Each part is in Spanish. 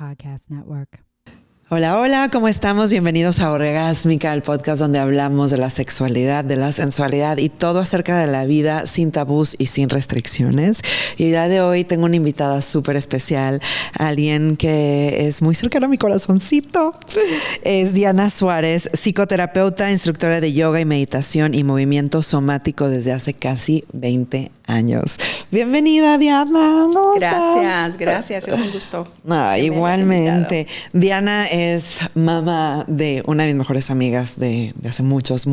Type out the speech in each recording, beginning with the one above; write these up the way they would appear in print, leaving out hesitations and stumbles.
Podcast Network. Hola, hola, ¿cómo estamos? Bienvenidos a Orgásmica, el podcast donde hablamos de la sexualidad, de la sensualidad y todo acerca de la vida sin tabús y sin restricciones. Y el día de hoy tengo una invitada súper especial, alguien que es muy cercano a mi corazoncito. Es Diana Suárez, psicoterapeuta, instructora de yoga y meditación y movimiento somático desde hace casi 20 años. Bienvenida, Diana. Gracias, es un gusto. Igualmente. Diana es mamá de una de mis mejores amigas de hace muchos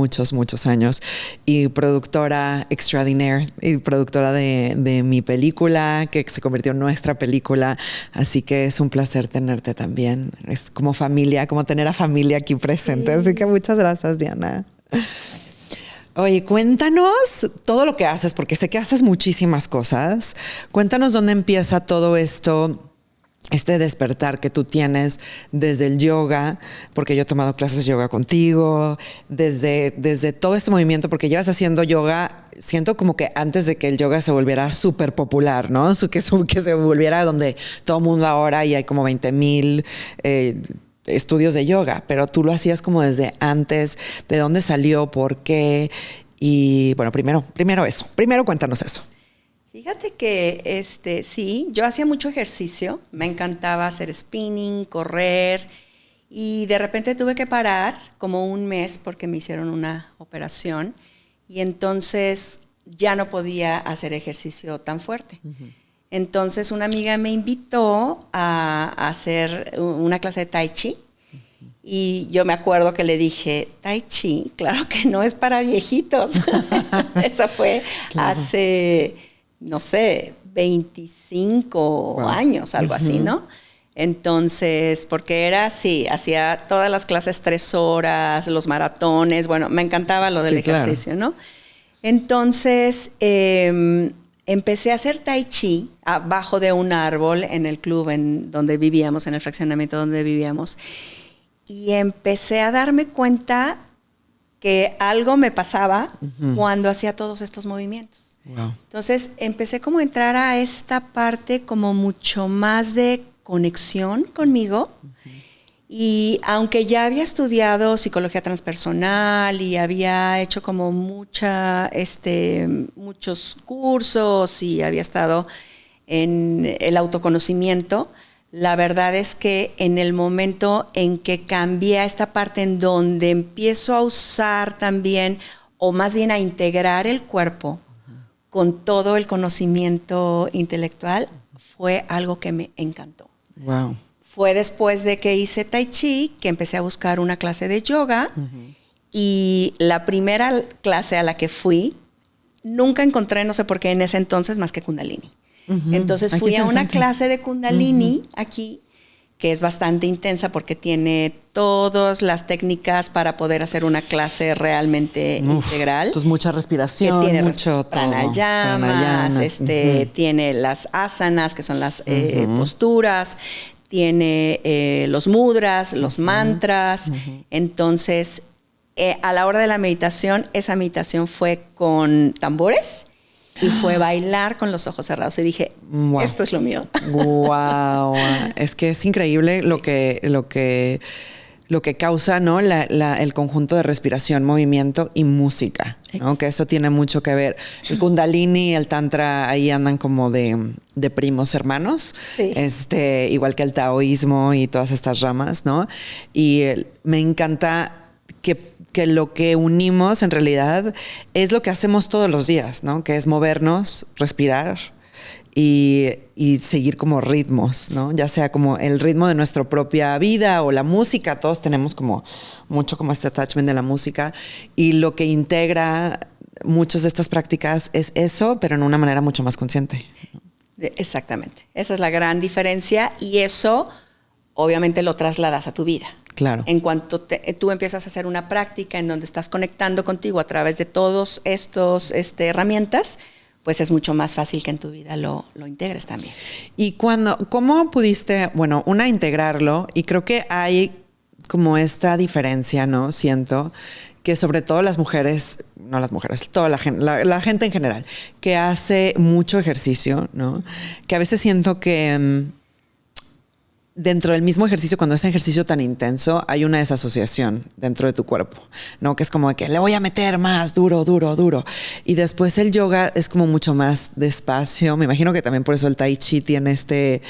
años y productora extraordinaire y productora de mi película, que se convirtió en nuestra película. Así que es un placer tenerte también. Es como familia, como tener a familia aquí presente. Sí. Así que muchas gracias, Diana. Oye, cuéntanos todo lo que haces, porque sé que haces muchísimas cosas. Cuéntanos dónde empieza todo esto, este despertar que tú tienes desde el yoga, porque yo he tomado clases de yoga contigo, desde todo este movimiento, porque llevas haciendo yoga, siento como que antes de que el yoga se volviera súper popular, ¿no? Que se volviera donde todo el mundo ahora y hay como 20,000 estudios de yoga, pero tú lo hacías como desde antes. ¿De dónde salió? ¿Por qué? Y bueno, primero cuéntanos eso. Fíjate que sí, yo hacía mucho ejercicio, me encantaba hacer spinning, correr, y de repente tuve que parar como un mes porque me hicieron una operación y entonces ya no podía hacer ejercicio tan fuerte. Uh-huh. Entonces una amiga me invitó a hacer una clase de Tai Chi. Y yo me acuerdo que le dije, Tai Chi, claro que no es para viejitos. Eso fue hace, no sé, 25 años, algo así, ¿no? Entonces, porque era así, hacía todas las clases 3 horas, los maratones, bueno, me encantaba lo del ejercicio, ¿no? Entonces, empecé a hacer Tai Chi abajo de un árbol en el club en donde vivíamos, en el fraccionamiento donde vivíamos. Y empecé a darme cuenta que algo me pasaba cuando hacía todos estos movimientos. Wow. Entonces empecé como a entrar a esta parte como mucho más de conexión conmigo. Y aunque ya había estudiado psicología transpersonal y había hecho como muchos cursos y había estado en el autoconocimiento, la verdad es que en el momento en que cambié a esta parte en donde empiezo a usar también, o más bien a integrar el cuerpo con todo el conocimiento intelectual, fue algo que me encantó. Wow. Fue después de que hice Tai Chi que empecé a buscar una clase de yoga y la primera clase a la que fui, nunca encontré, no sé por qué en ese entonces, más que Kundalini. Entonces fui a una clase de Kundalini aquí, que es bastante intensa porque tiene todas las técnicas para poder hacer una clase realmente integral. Entonces mucha respiración, tiene mucho pranayamas, tiene las asanas, que son las posturas, tiene los mudras, los mantras. Entonces, a la hora de la meditación, esa meditación fue con tambores. Y fue bailar con los ojos cerrados. Y dije, esto es lo mío. Wow. Es que es increíble lo que causa, ¿no? El conjunto de respiración, movimiento y música, ¿no? Que eso tiene mucho que ver. El Kundalini y el Tantra ahí andan como de primos hermanos. Sí. Igual que el taoísmo y todas estas ramas, ¿no? Y me encanta que lo que unimos en realidad es lo que hacemos todos los días, ¿no? Que es movernos, respirar y seguir como ritmos, ¿no? Ya sea como el ritmo de nuestra propia vida o la música. Todos tenemos como mucho como este attachment de la música, y lo que integra muchas de estas prácticas es eso, pero en una manera mucho más consciente. Exactamente. Esa es la gran diferencia, y eso obviamente lo trasladas a tu vida. Claro. En cuanto tú empiezas a hacer una práctica en donde estás conectando contigo a través de todos estos herramientas, pues es mucho más fácil que en tu vida lo integres también. ¿Y cómo pudiste, integrarlo? Y creo que hay como esta diferencia, ¿no? Siento que sobre todo las mujeres, no las mujeres, toda la gente en general, que hace mucho ejercicio, ¿no? Que a veces siento que dentro del mismo ejercicio, cuando es ejercicio tan intenso, hay una desasociación dentro de tu cuerpo, ¿no? Que es como que le voy a meter más duro, duro, duro. Y después el yoga es como mucho más despacio. Me imagino que también por eso el tai chi tiene este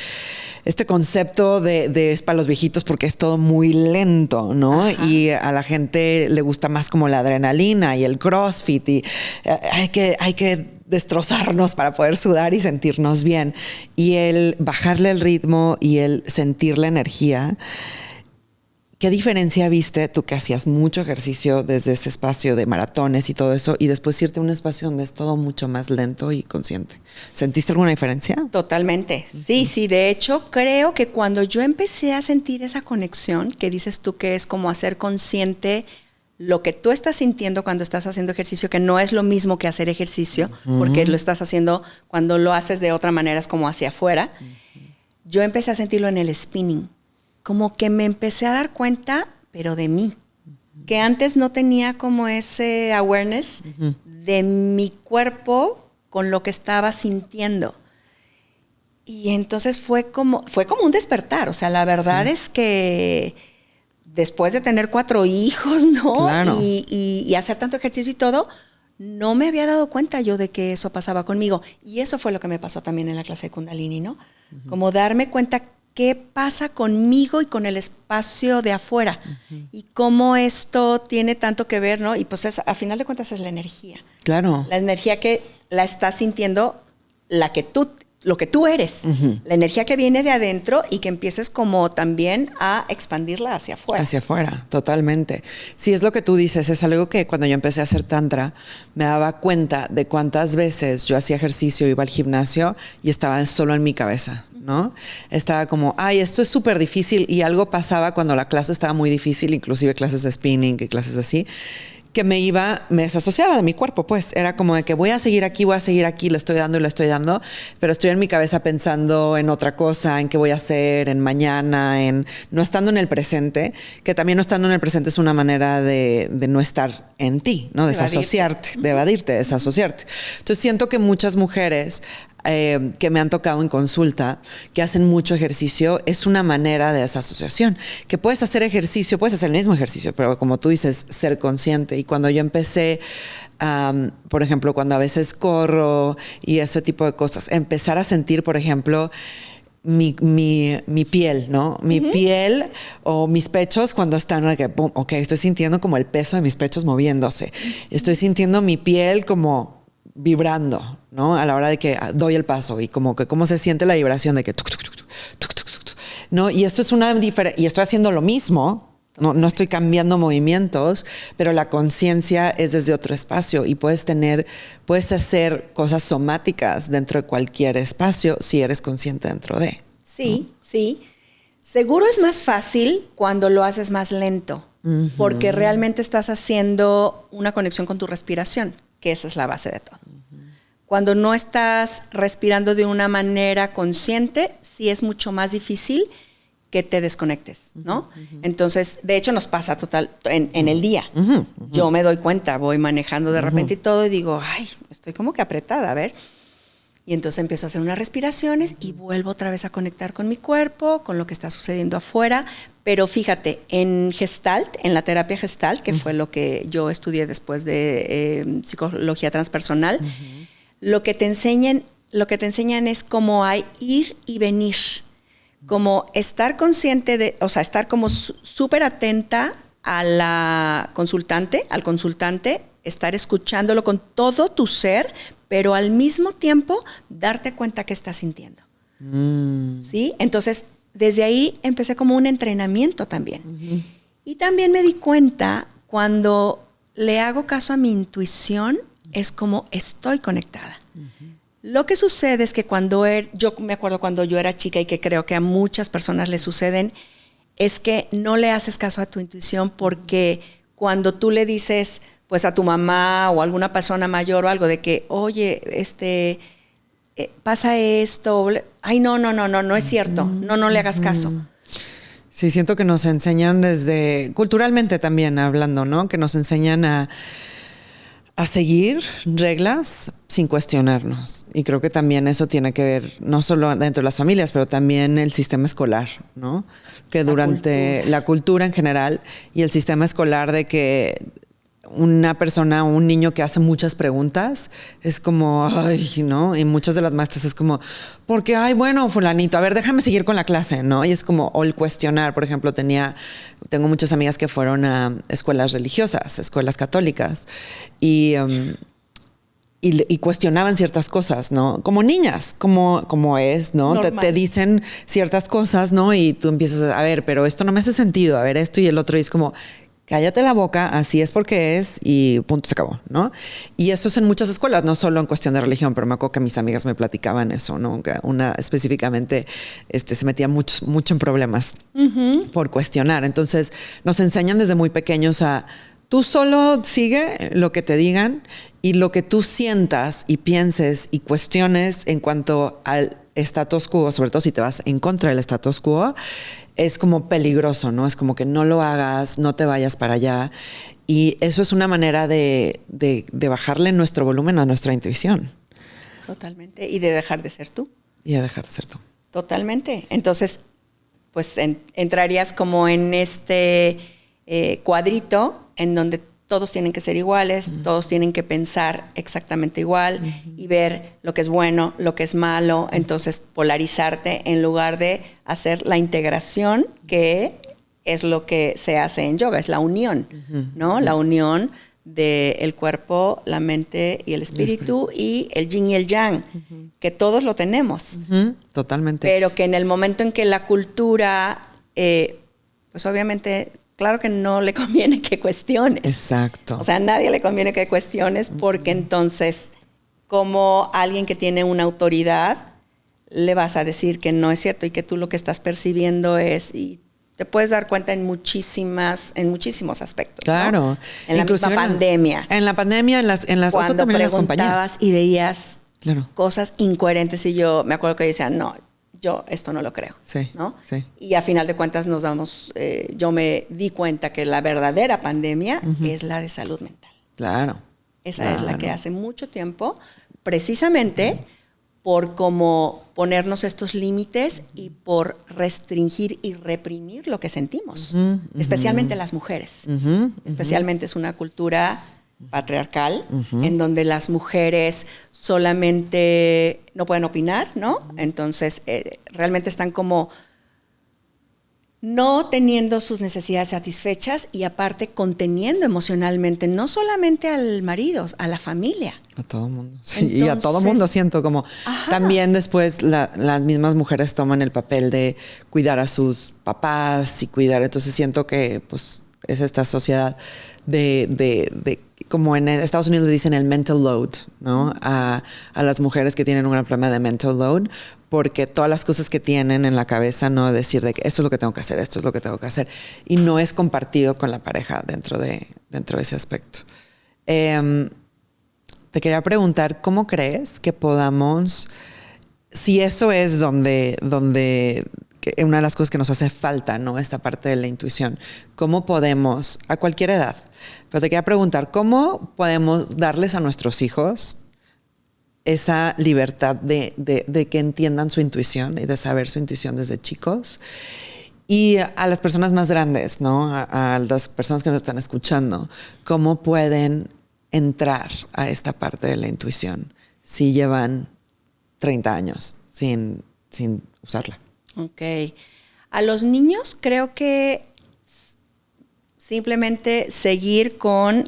concepto de es para los viejitos porque es todo muy lento, ¿no? Ajá. Y a la gente le gusta más como la adrenalina y el CrossFit y hay que destrozarnos para poder sudar y sentirnos bien. Y el bajarle el ritmo y el sentir la energía. ¿Qué diferencia viste tú que hacías mucho ejercicio desde ese espacio de maratones y todo eso y después irte a un espacio donde es todo mucho más lento y consciente? ¿Sentiste alguna diferencia? Totalmente. Sí, sí. De hecho, creo que cuando yo empecé a sentir esa conexión que dices tú que es como hacer consciente lo que tú estás sintiendo cuando estás haciendo ejercicio, que no es lo mismo que hacer ejercicio, porque lo estás haciendo cuando lo haces de otra manera, es como hacia afuera. Yo empecé a sentirlo en el spinning. Como que me empecé a dar cuenta, pero de mí. Que antes no tenía como ese awareness de mi cuerpo con lo que estaba sintiendo. Y entonces fue como un despertar. O sea, la verdad es que después de tener 4 hijos, ¿no? Claro. Y hacer tanto ejercicio y todo, no me había dado cuenta yo de que eso pasaba conmigo. Y eso fue lo que me pasó también en la clase de Kundalini, ¿no? Como darme cuenta qué pasa conmigo y con el espacio de afuera. Y cómo esto tiene tanto que ver, ¿no? Y pues a final de cuentas es la energía. Claro. La energía que la estás sintiendo, lo que tú eres, la energía que viene de adentro y que empieces como también a expandirla hacia afuera. Hacia afuera, totalmente. Sí, es lo que tú dices, es algo que cuando yo empecé a hacer tantra me daba cuenta de cuántas veces yo hacía ejercicio, iba al gimnasio y estaba solo en mi cabeza, ¿no? Estaba como, ay, esto es súper difícil y algo pasaba cuando la clase estaba muy difícil, inclusive clases de spinning y clases así, que me desasociaba de mi cuerpo, pues. Era como de que voy a seguir aquí, le estoy dando, pero estoy en mi cabeza pensando en otra cosa, en qué voy a hacer, en mañana, en no estando en el presente, que también no estando en el presente es una manera de no estar en ti, ¿no? Desasociarte, de evadirte, desasociarte. Entonces siento que muchas mujeres que me han tocado en consulta, que hacen mucho ejercicio, es una manera de desasociación. Que puedes hacer ejercicio, puedes hacer el mismo ejercicio, pero como tú dices, ser consciente. Y cuando yo empecé, por ejemplo, cuando a veces corro y ese tipo de cosas, empezar a sentir, por ejemplo, mi piel, ¿no? Mi piel o mis pechos cuando están, ok, estoy sintiendo como el peso de mis pechos moviéndose. Estoy sintiendo mi piel como vibrando, ¿no? A la hora de que doy el paso y como que cómo se siente la vibración de que ¿no? Y esto es una diferencia, y estoy haciendo lo mismo, no estoy cambiando movimientos, pero la conciencia es desde otro espacio y puedes hacer cosas somáticas dentro de cualquier espacio si eres consciente dentro de. Sí, ¿no? Sí. Seguro es más fácil cuando lo haces más lento, porque realmente estás haciendo una conexión con tu respiración, que esa es la base de todo. Cuando no estás respirando de una manera consciente, sí es mucho más difícil que te desconectes, ¿no? Entonces, de hecho nos pasa en el día. Yo me doy cuenta, voy manejando de repente y todo y digo, ay, estoy como que apretada, a ver. Y entonces empiezo a hacer unas respiraciones y vuelvo otra vez a conectar con mi cuerpo, con lo que está sucediendo afuera. Pero fíjate, en Gestalt, en la terapia Gestalt, que fue lo que yo estudié después de psicología transpersonal, lo que te enseñan es cómo hay ir y venir, como estar consciente estar como súper atenta a la consultante, al consultante, estar escuchándolo con todo tu ser, pero al mismo tiempo darte cuenta que estás sintiendo. ¿Sí? Entonces, desde ahí empecé como un entrenamiento también. Y también me di cuenta cuando le hago caso a mi intuición, es como estoy conectada. Lo que sucede es que yo me acuerdo cuando yo era chica y que creo que a muchas personas le suceden, es que no le haces caso a tu intuición porque cuando tú le dices pues a tu mamá o a alguna persona mayor o algo de que, oye, pasa esto, ay, no es cierto, no le hagas caso. Sí, siento que nos enseñan culturalmente también hablando, ¿no? Que nos enseñan a a seguir reglas sin cuestionarnos. Y creo que también eso tiene que ver no solo dentro de las familias, pero también el sistema escolar, ¿no? Que durante la cultura en general y el sistema escolar de que una persona, un niño que hace muchas preguntas, es como, ay, ¿no? Y muchas de las maestras es como, porque, ay, bueno, fulanito, a ver, déjame seguir con la clase, ¿no? Y es como, o el cuestionar, por ejemplo, tengo muchas amigas que fueron a escuelas religiosas, escuelas católicas, y cuestionaban ciertas cosas, ¿no? Como niñas, como es, ¿no? Te dicen ciertas cosas, ¿no? Y tú empiezas a ver, pero esto no me hace sentido, a ver esto y el otro, y es como, cállate la boca, así es porque es y punto, se acabó, ¿no? Y eso es en muchas escuelas, no solo en cuestión de religión, pero me acuerdo que mis amigas me platicaban eso, ¿no? Que una específicamente se metía mucho en problemas por cuestionar. Entonces nos enseñan desde muy pequeños a tú solo sigue lo que te digan y lo que tú sientas y pienses y cuestiones en cuanto al status quo, sobre todo si te vas en contra del status quo, es como peligroso, ¿no? Es como que no lo hagas, no te vayas para allá. Y eso es una manera de bajarle nuestro volumen a nuestra intuición. Totalmente. Y de dejar de ser tú. Y de dejar de ser tú. Totalmente. Entonces, pues entrarías como en este cuadrito en donde todos tienen que ser iguales, todos tienen que pensar exactamente igual y ver lo que es bueno, lo que es malo, entonces polarizarte en lugar de hacer la integración, que es lo que se hace en yoga, es la unión, ¿no? La unión del cuerpo, la mente y el espíritu y el yin y el yang, que todos lo tenemos. Totalmente. Pero que en el momento en que la cultura, pues obviamente... Claro que no le conviene que cuestiones. Exacto. O sea, a nadie le conviene que cuestiones porque entonces, como alguien que tiene una autoridad, le vas a decir que no es cierto y que tú lo que estás percibiendo es... Y te puedes dar cuenta en muchísimos aspectos. Claro. ¿no? En la misma pandemia. En la pandemia, en las cuando también en las compañías. Y veías cosas incoherentes y yo me acuerdo que decía, no, yo esto no lo creo, sí, ¿no? Sí. Y a final de cuentas yo me di cuenta que la verdadera pandemia es la de salud mental. Claro. Esa es la que hace mucho tiempo, precisamente por cómo ponernos estos límites y por restringir y reprimir lo que sentimos, especialmente las mujeres. Especialmente es una cultura patriarcal, en donde las mujeres solamente no pueden opinar, ¿no? Entonces, realmente están como no teniendo sus necesidades satisfechas y aparte conteniendo emocionalmente, no solamente al marido, a la familia. A todo mundo. Sí, entonces, y a todo mundo siento como... También después las mismas mujeres toman el papel de cuidar a sus papás y cuidar. Entonces siento que pues es esta sociedad de como en Estados Unidos le dicen el mental load, ¿no? A las mujeres que tienen un gran problema de mental load, porque todas las cosas que tienen en la cabeza, no decir de que esto es lo que tengo que hacer, esto es lo que tengo que hacer, y no es compartido con la pareja dentro de ese aspecto. Te quería preguntar, ¿cómo crees que podamos, si eso es donde una de las cosas que nos hace falta, ¿no? Esta parte de la intuición, ¿cómo podemos, a cualquier edad, pero te quería preguntar, ¿cómo podemos darles a nuestros hijos esa libertad de que entiendan su intuición y de saber su intuición desde chicos? Y a las personas más grandes, ¿no? A las personas que nos están escuchando, ¿cómo pueden entrar a esta parte de la intuición si llevan 30 años sin usarla? Ok. A los niños creo que simplemente seguir con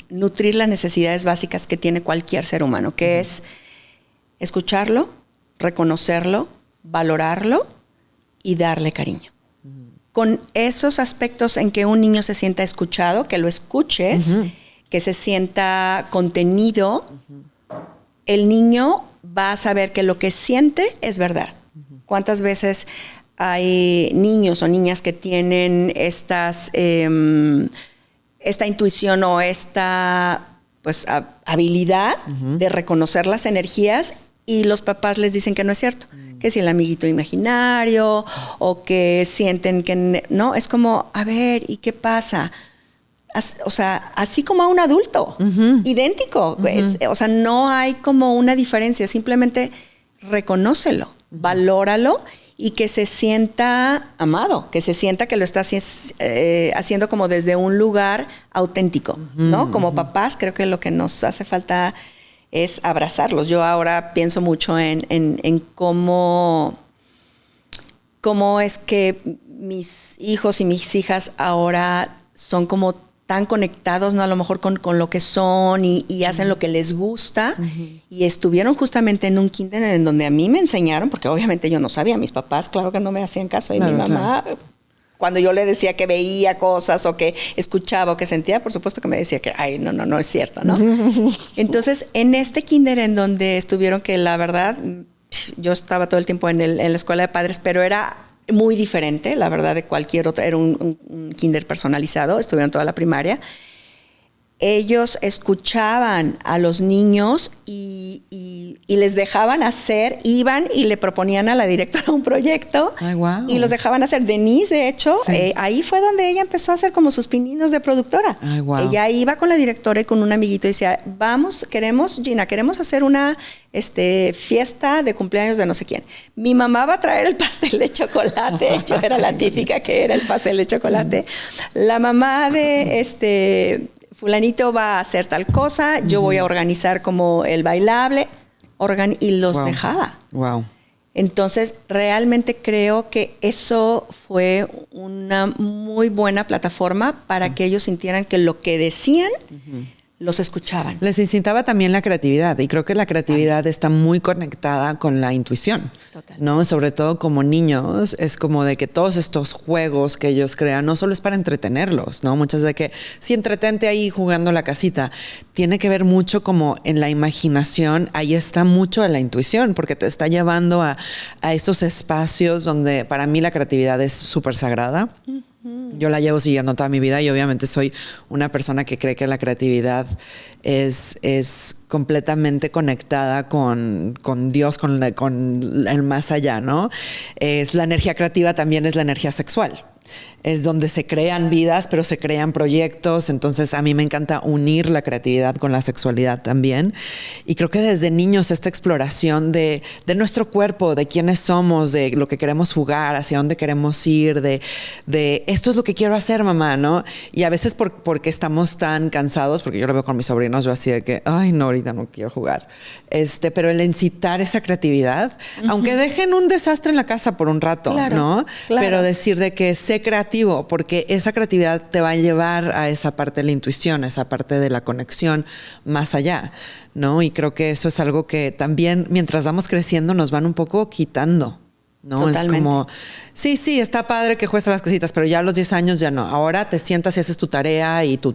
nutrir las necesidades básicas que tiene cualquier ser humano, que es escucharlo, reconocerlo, valorarlo y darle cariño. Con esos aspectos en que un niño se sienta escuchado, que lo escuches, que se sienta contenido, el niño va a saber que lo que siente es verdad. ¿Cuántas veces hay niños o niñas que tienen esta intuición o esta pues, habilidad de reconocer las energías y los papás les dicen que no es cierto? Que si el amiguito imaginario o que sienten que no, es como, a ver, ¿y qué pasa? o sea, así como a un adulto, idéntico. O sea, no hay como una diferencia, simplemente reconócelo, valóralo y que se sienta amado, que se sienta que lo está haciendo como desde un lugar auténtico, ¿no? Como papás, creo que lo que nos hace falta es abrazarlos. Yo ahora pienso mucho en cómo es que mis hijos y mis hijas ahora son como tan conectados, ¿no? A lo mejor con lo que son y hacen lo que les gusta. Y estuvieron justamente en un kinder en donde a mí me enseñaron, porque obviamente yo no sabía, mis papás claro que no me hacían caso. Y mi mamá, cuando yo le decía que veía cosas o que escuchaba o que sentía, por supuesto que me decía que, ay, no es cierto, ¿no? Entonces, en este kinder en donde estuvieron, que la verdad, yo estaba todo el tiempo en la escuela de padres, pero era muy diferente, la verdad, de cualquier otro. Era un kinder personalizado, estuvieron toda la primaria. Ellos escuchaban a los niños y les dejaban hacer, iban y le proponían a la directora un proyecto. Ay, wow. Y los dejaban hacer. Denise, de hecho, sí. Ahí fue donde ella empezó a hacer como sus pininos de productora. Ay, wow. Ella iba con la directora y con un amiguito y decía, Gina, queremos hacer una fiesta de cumpleaños de no sé quién. Mi mamá va a traer el pastel de chocolate. Yo era la típica que era el pastel de chocolate. La mamá de fulanito va a hacer tal cosa, yo voy a organizar como el bailable, y los dejaba. Wow. Entonces, realmente creo que eso fue una muy buena plataforma para que ellos sintieran que lo que decían los escuchaban. Les incitaba también la creatividad, y creo que la creatividad está muy conectada con la intuición. Total. ¿No? Sobre todo como niños, es como de que todos estos juegos que ellos crean no solo es para entretenerlos, ¿no? Muchas de que si entretente ahí jugando la casita, tiene que ver mucho como en la imaginación, ahí está mucho de la intuición, porque te está llevando a esos espacios donde para mí la creatividad es súper sagrada. Yo la llevo siguiendo toda mi vida y obviamente soy una persona que cree que la creatividad es completamente conectada con Dios, con el más allá, ¿no? Es la energía creativa, también es la energía sexual. Es donde se crean vidas, pero se crean proyectos. Entonces, a mí me encanta unir la creatividad con la sexualidad también. Y creo que desde niños esta exploración de nuestro cuerpo, de quiénes somos, de lo que queremos jugar, hacia dónde queremos ir, de esto es lo que quiero hacer, mamá, ¿no? Y a veces porque estamos tan cansados, porque yo lo veo con mis sobrinos, yo así de que, ay, no, ahorita no quiero jugar. Pero el incitar esa creatividad, aunque dejen un desastre en la casa por un rato, claro, ¿no? Claro. Pero decir de que sé creativo, porque esa creatividad te va a llevar a esa parte de la intuición, a esa parte de la conexión más allá, ¿no? Y creo que eso es algo que también mientras vamos creciendo nos van un poco quitando, ¿no? Totalmente. Es como, sí, está padre que juegues a las casitas, pero ya a los 10 años ya no. Ahora te sientas y haces tu tarea y tú.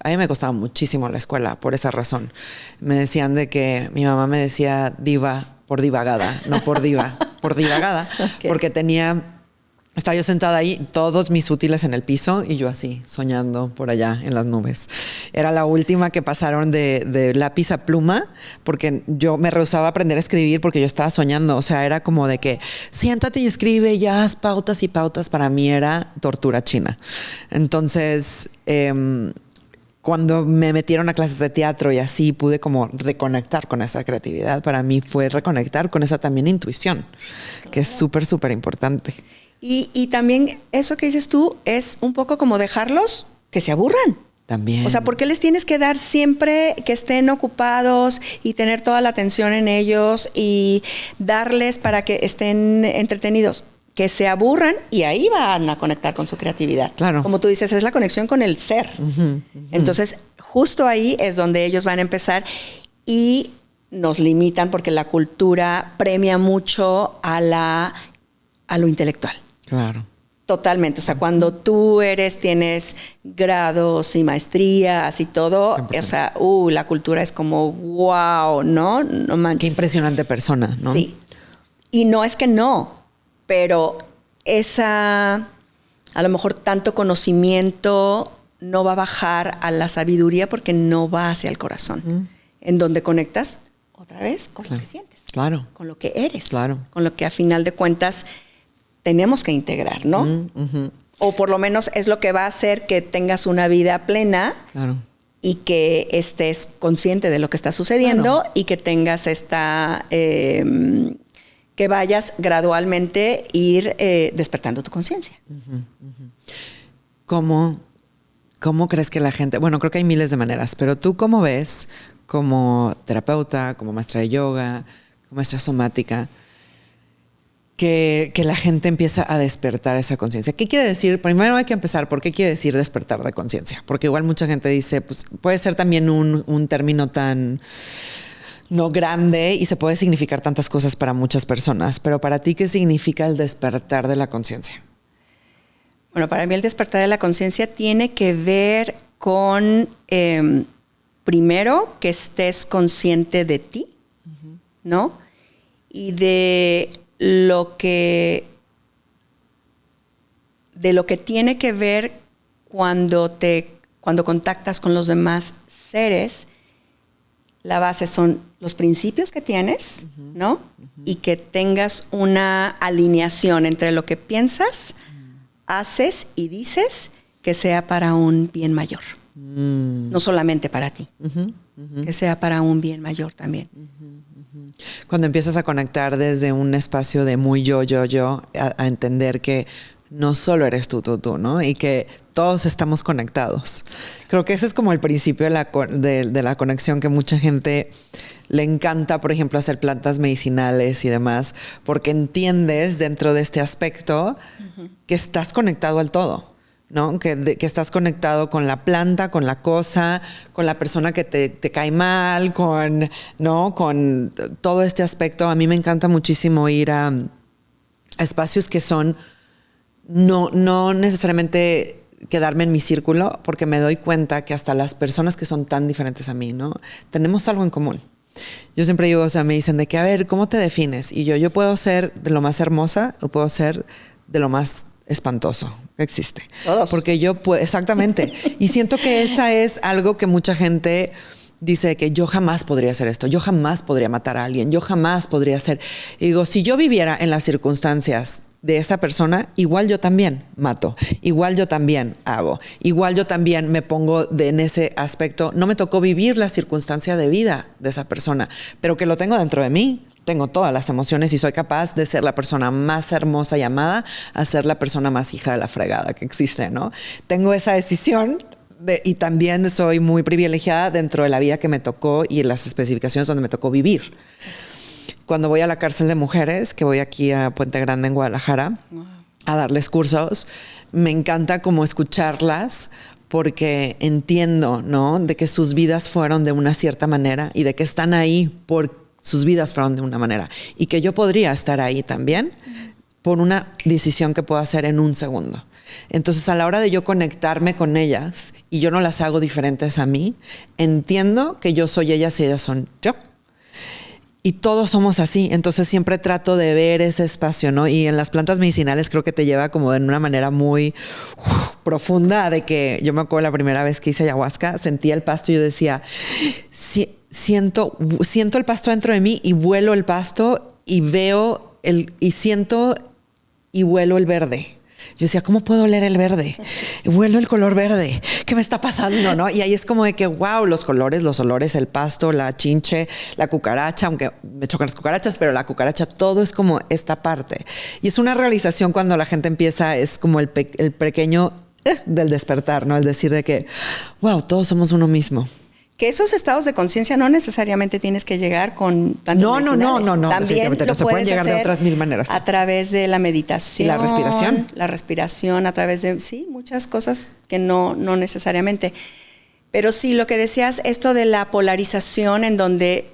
A mí me costaba muchísimo la escuela por esa razón. Me decían de que mi mamá me decía diva por divagada, no por diva, por divagada, okay. Porque estaba yo sentada ahí, todos mis útiles en el piso y yo así, soñando por allá en las nubes. Era la última que pasaron de lápiz a pluma, porque yo me rehusaba a aprender a escribir porque yo estaba soñando. O sea, era como de que siéntate y escribe, ya haz pautas y pautas. Para mí era tortura china. Entonces, cuando me metieron a clases de teatro y así pude como reconectar con esa creatividad, para mí fue reconectar con esa también intuición, que es súper, súper importante. Y también eso que dices tú es un poco como dejarlos que se aburran. También. O sea, ¿por qué les tienes que dar siempre que estén ocupados y tener toda la atención en ellos y darles para que estén entretenidos? Que se aburran y ahí van a conectar con su creatividad. Claro. Como tú dices, es la conexión con el ser. Entonces, justo ahí es donde ellos van a empezar y nos limitan porque la cultura premia mucho a lo intelectual. Claro. Totalmente. O sea, cuando tú tienes grados y maestrías y todo, 100%. O sea, la cultura es como wow, ¿no? No manches. Qué impresionante persona, ¿no? Sí. Y no es que no, pero a lo mejor tanto conocimiento no va a bajar a la sabiduría porque no va hacia el corazón. En donde conectas otra vez con lo que sientes. Claro. Con lo que eres. Claro. Con lo que a final de cuentas tenemos que integrar, ¿no? O por lo menos es lo que va a hacer que tengas una vida plena. Claro. Y que estés consciente de lo que está sucediendo y que tengas que vayas gradualmente ir despertando tu conciencia. ¿Cómo crees que la gente, bueno, creo que hay miles de maneras, pero tú cómo ves como terapeuta, como maestra de yoga, como maestra somática, que la gente empieza a despertar esa conciencia? ¿Qué quiere decir? Primero hay que empezar, ¿por qué quiere decir despertar de conciencia? Porque igual mucha gente dice, pues puede ser también un término tan no grande y se puede significar tantas cosas para muchas personas, pero para ti, ¿qué significa el despertar de la conciencia? Bueno, para mí el despertar de la conciencia tiene que ver con, primero, que estés consciente de ti, ¿no? Y de lo que tiene que ver cuando contactas con los demás seres. La base son los principios que tienes, ¿no? Y que tengas una alineación entre lo que piensas, haces y dices, que sea para un bien mayor. No solamente para ti, que sea para un bien mayor también. Cuando empiezas a conectar desde un espacio de muy yo, a entender que no solo eres tú, ¿no? Y que todos estamos conectados. Creo que ese es como el principio de la conexión, que mucha gente le encanta, por ejemplo, hacer plantas medicinales y demás, porque entiendes dentro de este aspecto que estás conectado al todo, ¿no? Que estás conectado con la planta, con la cosa, con la persona que te cae mal, ¿no? Con todo este aspecto. A mí me encanta muchísimo ir a espacios que son no necesariamente quedarme en mi círculo, porque me doy cuenta que hasta las personas que son tan diferentes a mí, ¿no? Tenemos algo en común. Yo siempre digo, o sea, me dicen de que, a ver, ¿cómo te defines? Y yo puedo ser de lo más hermosa o puedo ser de lo más espantoso que existe. Todos. Porque yo puedo, exactamente. Y siento que esa es algo que mucha gente dice, que yo jamás podría hacer esto, yo jamás podría matar a alguien, yo jamás podría hacer. Y digo, si yo viviera en las circunstancias de esa persona, igual yo también mato, igual yo también hago, igual yo también me pongo en ese aspecto. No me tocó vivir la circunstancia de vida de esa persona, pero que lo tengo dentro de mí. Tengo todas las emociones y soy capaz de ser la persona más hermosa y amada a ser la persona más hija de la fregada que existe, ¿no? Tengo esa decisión y también soy muy privilegiada dentro de la vida que me tocó y las especificaciones donde me tocó vivir. Cuando voy a la cárcel de mujeres, que voy aquí a Puente Grande en Guadalajara, a darles cursos, me encanta como escucharlas, porque entiendo, ¿no? De que sus vidas fueron de una cierta manera y de que están ahí por sus vidas fueron de una manera y que yo podría estar ahí también por una decisión que puedo hacer en un segundo. Entonces, a la hora de yo conectarme con ellas y yo no las hago diferentes a mí, entiendo que yo soy ellas y ellas son yo. Y todos somos así. Entonces, siempre trato de ver ese espacio, ¿no? Y en las plantas medicinales creo que te lleva como de una manera muy profunda, de que yo me acuerdo la primera vez que hice ayahuasca, sentía el pasto y yo decía, siento el pasto dentro de mí y vuelo el pasto y veo y siento y huelo el verde. Yo decía, ¿cómo puedo oler el verde? Huelo el color verde. ¿Qué me está pasando, no? Y ahí es como de que, wow, los colores, los olores, el pasto, la chinche, la cucaracha, aunque me chocan las cucarachas, pero la cucaracha, todo es como esta parte. Y es una realización cuando la gente empieza, es como el pequeño del despertar, ¿no? El decir de que, wow, todos somos uno mismo. Que esos estados de conciencia no necesariamente tienes que llegar con plantas medicinales. No. También lo se pueden llegar de otras mil maneras. A través de la meditación. Y la respiración. La respiración, a través de, sí, muchas cosas que no necesariamente. Pero sí, lo que decías, esto de la polarización en donde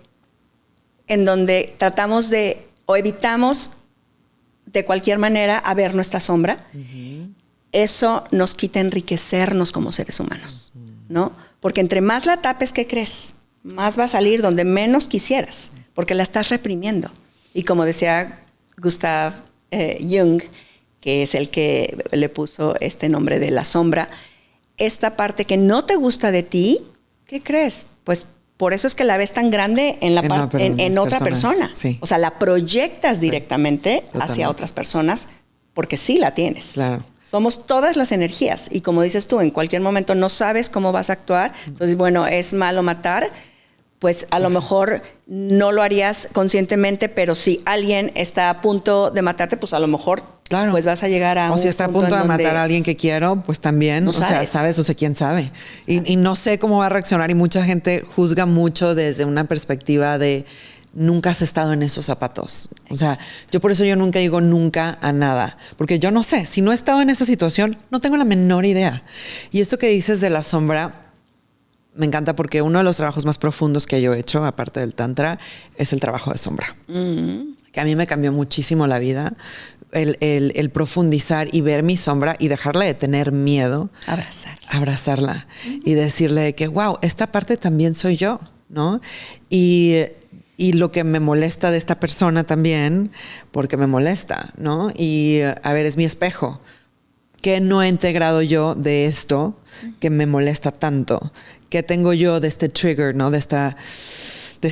tratamos de, o evitamos de cualquier manera a ver nuestra sombra, eso nos quita enriquecernos como seres humanos, ¿no? Porque entre más la tapes, ¿qué crees? Más va a salir donde menos quisieras, porque la estás reprimiendo. Y como decía Gustav Jung, que es el que le puso este nombre de la sombra, esta parte que no te gusta de ti, ¿qué crees? Pues por eso es que la ves tan grande en otra persona. Sí. O sea, la proyectas directamente hacia otras personas, porque sí la tienes. Claro. Somos todas las energías y como dices tú, en cualquier momento no sabes cómo vas a actuar. Entonces, bueno, es malo matar, pues a lo mejor no lo harías conscientemente, pero si alguien está a punto de matarte, pues a lo mejor pues vas a llegar a o un si está a punto de matar a alguien que quiero, pues también, no o sea, sabes, o sea, quién sabe. Y no sé cómo va a reaccionar y mucha gente juzga mucho desde una perspectiva de nunca has estado en esos zapatos. O sea, yo por eso yo nunca digo nunca a nada, porque yo no sé, si no he estado en esa situación, no tengo la menor idea. Y esto que dices de la sombra, me encanta porque uno de los trabajos más profundos que yo he hecho, aparte del tantra, es el trabajo de sombra. Que a mí me cambió muchísimo la vida. El profundizar y ver mi sombra y dejarle de tener miedo. Abrazarla. Y decirle que, wow, esta parte también soy yo, ¿no? Y lo que me molesta de esta persona también, porque me molesta, ¿no? Y a ver, es mi espejo. ¿Qué no he integrado yo de esto que me molesta tanto? ¿Qué tengo yo de este trigger, ¿no? De esta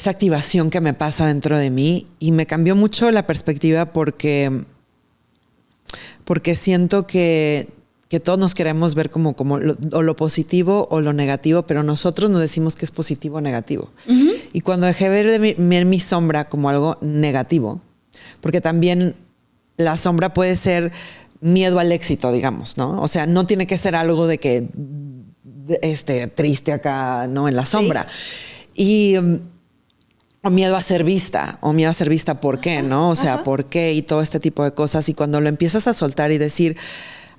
activación que me pasa dentro de mí? Y me cambió mucho la perspectiva porque siento que todos nos queremos ver como lo positivo o lo negativo, pero nosotros nos decimos que es positivo o negativo. Y cuando dejé ver mi sombra como algo negativo, porque también la sombra puede ser miedo al éxito, digamos, ¿no? O sea, no tiene que ser algo de que triste acá, ¿no? En la sombra. Y o miedo a ser vista, ¿por qué, no? O sea, ¿por qué? Y todo este tipo de cosas. Y cuando lo empiezas a soltar y decir,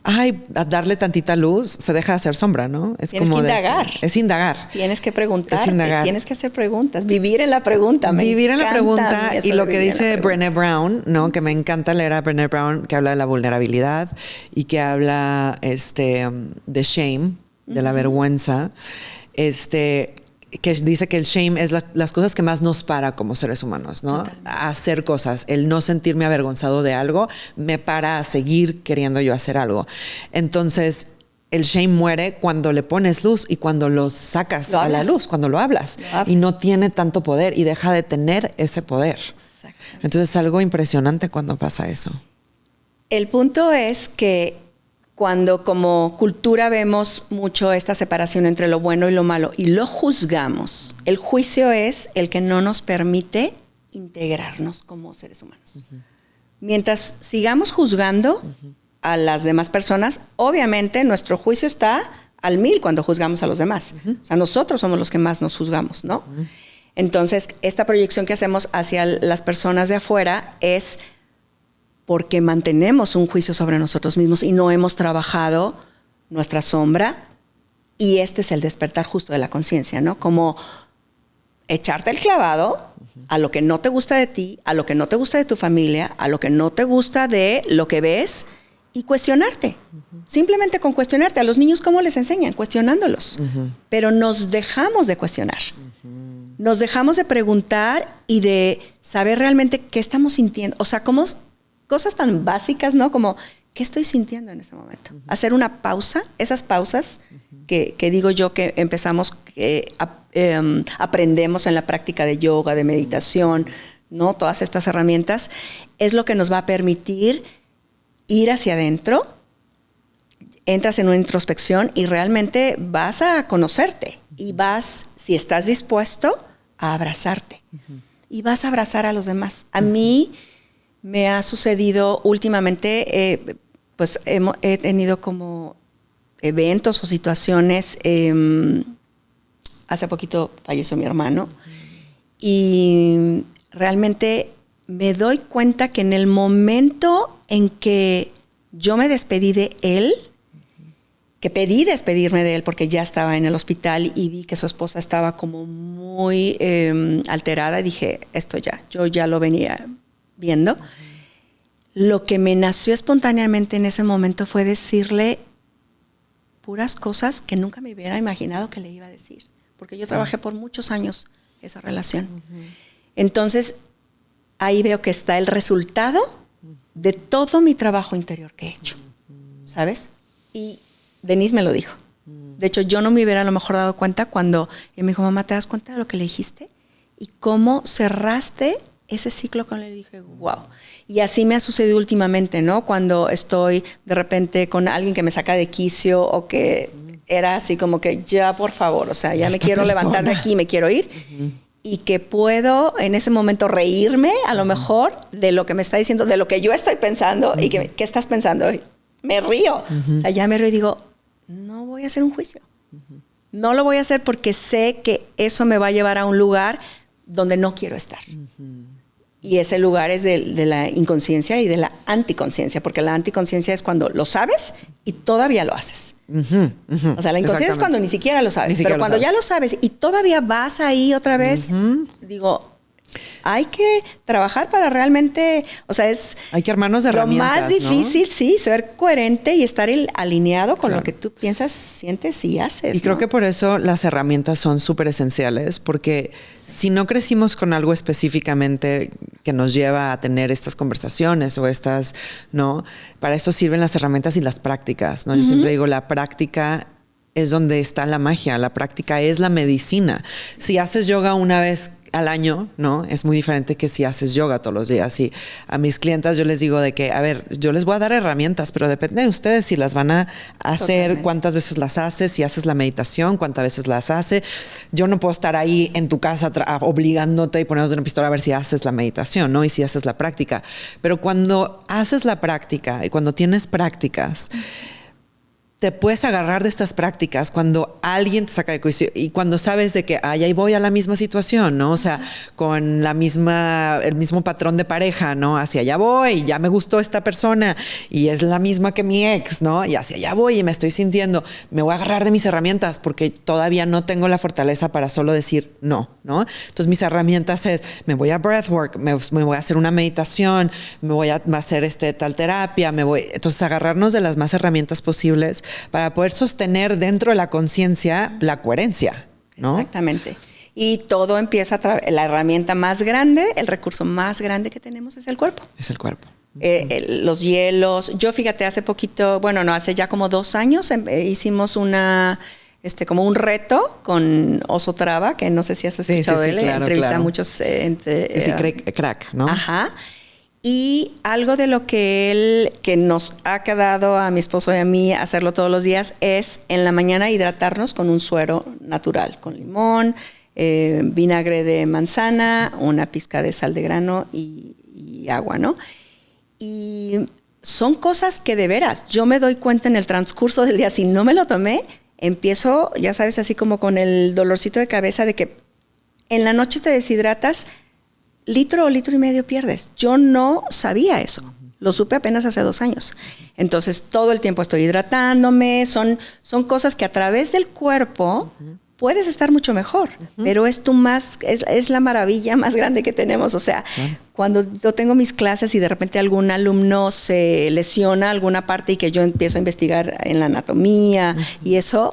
ay, a darle tantita luz, se deja de hacer sombra, ¿no? Tienes que indagar. Es indagar. Tienes que preguntar, tienes que hacer preguntas, vivir en la pregunta. Vivir en la pregunta y lo que dice Brené Brown, ¿no? Que me encanta leer a Brené Brown, que habla de la vulnerabilidad y que habla de shame, de la vergüenza, que dice que el shame es las cosas que más nos para como seres humanos, ¿no? Totalmente. A hacer cosas. El no sentirme avergonzado de algo me para a seguir queriendo yo hacer algo. Entonces, el shame muere cuando le pones luz y cuando lo sacas a la luz, cuando lo hablas. Y no tiene tanto poder y deja de tener ese poder. Entonces, es algo impresionante cuando pasa eso. El punto es que cuando como cultura vemos mucho esta separación entre lo bueno y lo malo y lo juzgamos, el juicio es el que no nos permite integrarnos como seres humanos. Mientras sigamos juzgando a las demás personas, obviamente nuestro juicio está al 1000 cuando juzgamos a los demás. O sea, nosotros somos los que más nos juzgamos, ¿no? Entonces, esta proyección que hacemos hacia las personas de afuera es porque mantenemos un juicio sobre nosotros mismos y no hemos trabajado nuestra sombra. Y este es el despertar justo de la conciencia, ¿no? Como echarte el clavado a lo que no te gusta de ti, a lo que no te gusta de tu familia, a lo que no te gusta de lo que ves y cuestionarte. Simplemente con cuestionarte. A los niños, ¿cómo les enseñan? Cuestionándolos. Pero nos dejamos de cuestionar. Nos dejamos de preguntar y de saber realmente qué estamos sintiendo. O sea, cosas tan básicas, ¿no? Como, ¿qué estoy sintiendo en este momento? Hacer una pausa, esas pausas que digo yo que empezamos, que aprendemos en la práctica de yoga, de meditación, ¿no? Todas estas herramientas, es lo que nos va a permitir ir hacia adentro, entras en una introspección y realmente vas a conocerte y vas, si estás dispuesto, a abrazarte. Y vas a abrazar a los demás. A mí me ha sucedido últimamente, pues he tenido como eventos o situaciones. Hace poquito falleció mi hermano y realmente me doy cuenta que en el momento en que yo me despedí de él, que pedí despedirme de él porque ya estaba en el hospital y vi que su esposa estaba como muy alterada, y dije, yo ya lo venía viendo. Lo que me nació espontáneamente en ese momento fue decirle puras cosas que nunca me hubiera imaginado que le iba a decir, porque yo trabajé por muchos años esa relación. Entonces, ahí veo que está el resultado de todo mi trabajo interior que he hecho, ¿sabes? Y Denise me lo dijo. De hecho, yo no me hubiera a lo mejor dado cuenta cuando me dijo, mamá, ¿te das cuenta de lo que le dijiste? Y cómo cerraste ese ciclo con él, dije, wow. Y así me ha sucedido últimamente, ¿no? Cuando estoy de repente con alguien que me saca de quicio o que era así como que ya, por favor, o sea, ya me quiero levantar de aquí, me quiero ir. Y que puedo en ese momento reírme a lo mejor de lo que me está diciendo, de lo que yo estoy pensando y que, ¿qué estás pensando? Me río. O sea, ya me río y digo, no voy a hacer un juicio. No lo voy a hacer porque sé que eso me va a llevar a un lugar donde no quiero estar. Y ese lugar es de la inconsciencia y de la anticonciencia, porque la anticonciencia es cuando lo sabes y todavía lo haces. O sea, la inconsciencia es cuando ni siquiera lo sabes, pero cuando ya lo sabes y todavía vas ahí otra vez, digo, hay que trabajar para realmente, o sea, hay que armarnos de herramientas, lo más difícil, ¿no? Sí, ser coherente y estar alineado con lo que tú piensas, sientes y haces. Y creo que por eso las herramientas son súper esenciales, porque si no crecimos con algo específicamente que nos lleva a tener estas conversaciones o estas, ¿no? Para eso sirven las herramientas y las prácticas, ¿no? Yo siempre digo, la práctica es donde está la magia, la práctica es la medicina. Si haces yoga una vez al año, ¿no? Es muy diferente que si haces yoga todos los días. Y a mis clientas yo les digo de que, a ver, yo les voy a dar herramientas, pero depende de ustedes si las van a hacer, totalmente, cuántas veces las haces, si haces la meditación, cuántas veces las haces. Yo no puedo estar ahí en tu casa obligándote y poniéndote una pistola a ver si haces la meditación, ¿no? Y si haces la práctica. Pero cuando haces la práctica y cuando tienes prácticas, te puedes agarrar de estas prácticas cuando alguien te saca de juicio y cuando sabes de que ahí voy a la misma situación, ¿no? O sea, con el mismo patrón de pareja, ¿no? Hacia allá voy, ya me gustó esta persona y es la misma que mi ex, ¿no? Y hacia allá voy y me estoy sintiendo, me voy a agarrar de mis herramientas porque todavía no tengo la fortaleza para solo decir no, ¿no? Entonces mis herramientas es, me voy a breathwork, me voy a hacer una meditación, me voy a hacer tal terapia, entonces agarrarnos de las más herramientas posibles para poder sostener dentro de la conciencia la coherencia, ¿no? Exactamente. Y todo empieza la herramienta más grande, el recurso más grande que tenemos es el cuerpo. Es el cuerpo. Los hielos. Yo, fíjate, hace poquito, hace ya como 2 años hicimos como un reto con Oso Traba, que no sé si has escuchado de él, claro, entrevista a muchos. Crack, ¿no? Ajá. Y algo de lo que nos ha quedado a mi esposo y a mí hacerlo todos los días es en la mañana hidratarnos con un suero natural, con limón, vinagre de manzana, una pizca de sal de grano y agua, ¿no? Y son cosas que de veras, yo me doy cuenta en el transcurso del día, si no me lo tomé, empiezo, ya sabes, así como con el dolorcito de cabeza de que en la noche te deshidratas, litro o litro y medio pierdes. Yo no sabía eso. Lo supe apenas hace 2 años. Entonces, todo el tiempo estoy hidratándome. Son cosas que a través del cuerpo puedes estar mucho mejor. Pero es la maravilla más grande que tenemos. O sea, cuando yo tengo mis clases y de repente algún alumno se lesiona alguna parte y que yo empiezo a investigar en la anatomía y eso,